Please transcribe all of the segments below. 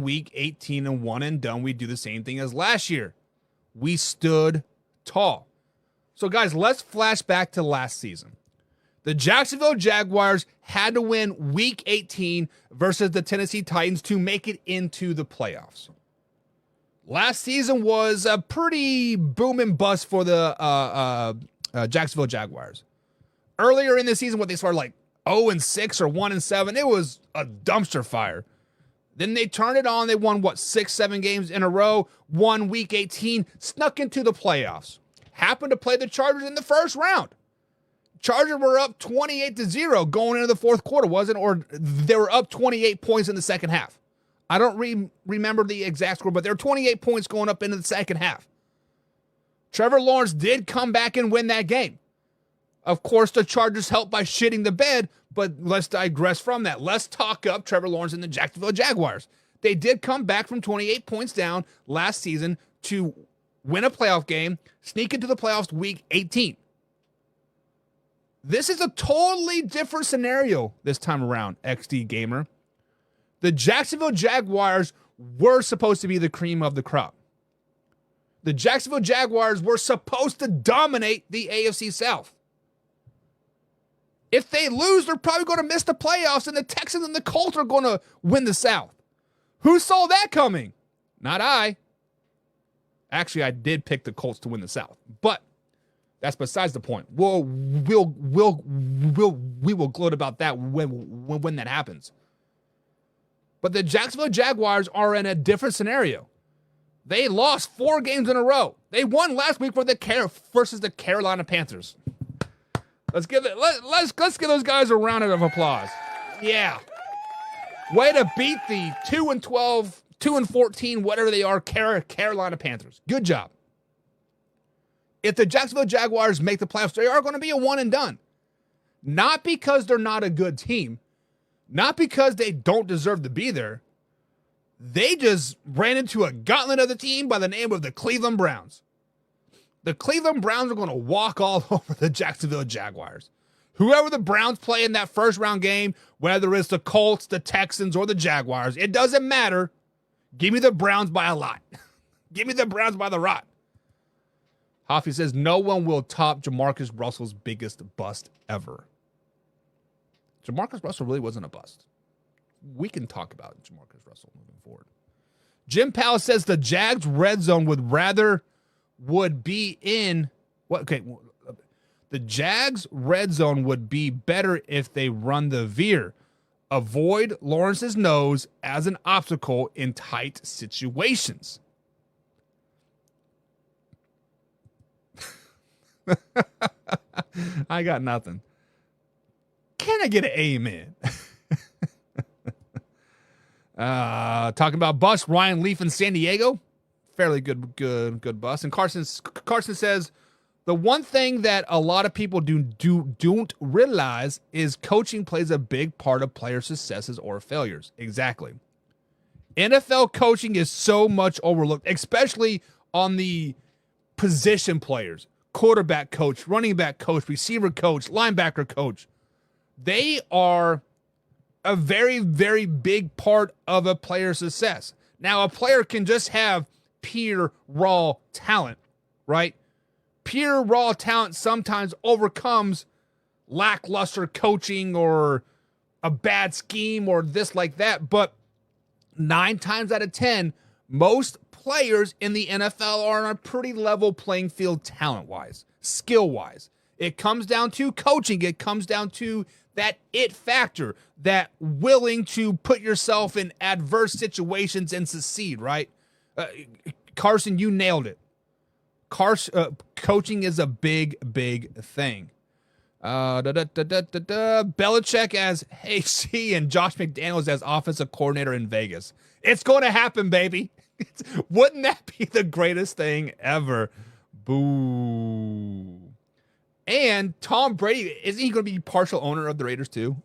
week 18 and one and done, we do the same thing as last year. We stood tall. So, guys, let's flash back to last season. The Jacksonville Jaguars had to win week 18 versus the Tennessee Titans to make it into the playoffs. Last season was a pretty boom and bust for the Jacksonville Jaguars. Earlier in the season, what they started like 0-6 or 1-7, it was a dumpster fire. Then they turned it on. They won, 6-7 games in a row, won week 18, snuck into the playoffs. Happened to play the Chargers in the first round. Chargers were up 28-0 going into the fourth quarter, wasn't it? Or they were up 28 points in the second half. I don't remember the exact score, but there were 28 points going up into the second half. Trevor Lawrence did come back and win that game. Of course, the Chargers helped by shitting the bed, but let's digress from that. Let's talk up Trevor Lawrence and the Jacksonville Jaguars. They did come back from 28 points down last season to win a playoff game, sneak into the playoffs week 18. This is a totally different scenario this time around, XD Gamer. The Jacksonville Jaguars were supposed to be the cream of the crop. The Jacksonville Jaguars were supposed to dominate the AFC South. If they lose, they're probably going to miss the playoffs, and the Texans and the Colts are going to win the South. Who saw that coming? Not I. Actually, I did pick the Colts to win the South, but that's besides the point. We will gloat about that when that happens. But the Jacksonville Jaguars are in a different scenario. They lost 4 games in a row. They won last week versus the Carolina Panthers. Let's give those guys a round of applause. Yeah. Way to beat the 2-12, 2-14, whatever they are, Carolina Panthers. Good job. If the Jacksonville Jaguars make the playoffs, they are going to be a one and done. Not because they're not a good team. Not because they don't deserve to be there. They just ran into a gauntlet of the team by the name of the Cleveland Browns. The Cleveland Browns are going to walk all over the Jacksonville Jaguars. Whoever the Browns play in that first round game, whether it's the Colts, the Texans, or the Jaguars, it doesn't matter. Give me the Browns by a lot. Give me the Browns by the rot. Hoffy says, no one will top Jamarcus Russell's biggest bust ever. Jamarcus Russell really wasn't a bust. We can talk about Jamarcus Russell moving forward. Jim Powell says the Jags red zone would be in what? Okay, the Jags red zone would be better if they run the veer. Avoid Lawrence's nose as an obstacle in tight situations. I got nothing. Can I get an amen? Talking about bus, Ryan Leaf in San Diego. Fairly good bus. And Carson says, the one thing that a lot of people don't realize is coaching plays a big part of player successes or failures. Exactly. NFL coaching is so much overlooked, especially on the position players. Quarterback coach, running back coach, receiver coach, linebacker coach. They are a very, very big part of a player's success. Now, a player can just have pure raw talent, right? Pure raw talent sometimes overcomes lackluster coaching or a bad scheme or this like that. But 9 times out of 10, most players in the NFL are on a pretty level playing field talent-wise, skill-wise. It comes down to coaching. It comes down to that it factor, that willing to put yourself in adverse situations and succeed, right? Carson, you nailed it. Coaching is a big, big thing. Belichick as AC and Josh McDaniels as offensive coordinator in Vegas. It's going to happen, baby. Wouldn't that be the greatest thing ever? Boo. And Tom Brady, isn't he going to be partial owner of the Raiders too?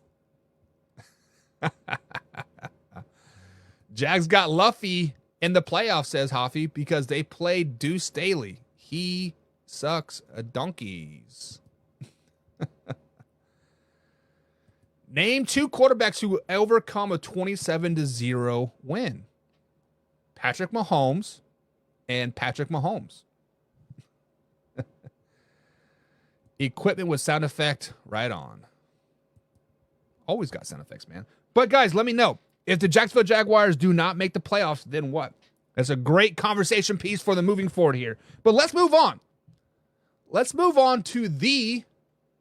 Jags got Luffy in the playoffs, says Hoffy, because they played Deuce Staley. He sucks donkeys. Name 2 quarterbacks who overcome a 27-0 win. Patrick Mahomes and Patrick Mahomes. Equipment with sound effect right on. Always got sound effects, man. But guys, let me know. If the Jacksonville Jaguars do not make the playoffs, then what? That's a great conversation piece for the moving forward here. But let's move on. Let's move on to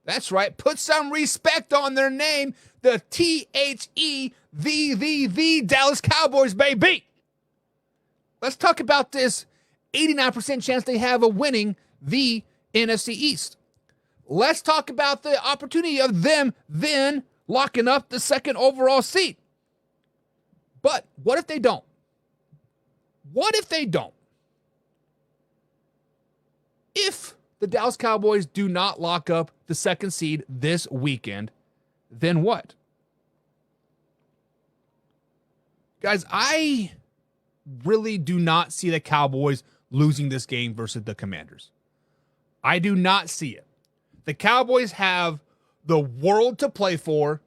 that's right, put some respect on their name, the the Dallas Cowboys, baby. Let's talk about this 89% chance they have of winning the NFC East. Let's talk about the opportunity of them then locking up the second overall seat. But what if they don't? What if they don't? If the Dallas Cowboys do not lock up the second seed this weekend, then what? Guys, I really do not see the Cowboys losing this game versus the Commanders. I do not see it. The Cowboys have the world to play for,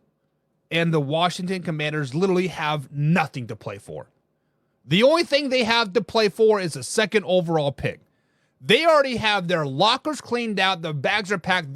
and the Washington Commanders literally have nothing to play for. The only thing they have to play for is a second overall pick. They already have their lockers cleaned out. The bags are packed.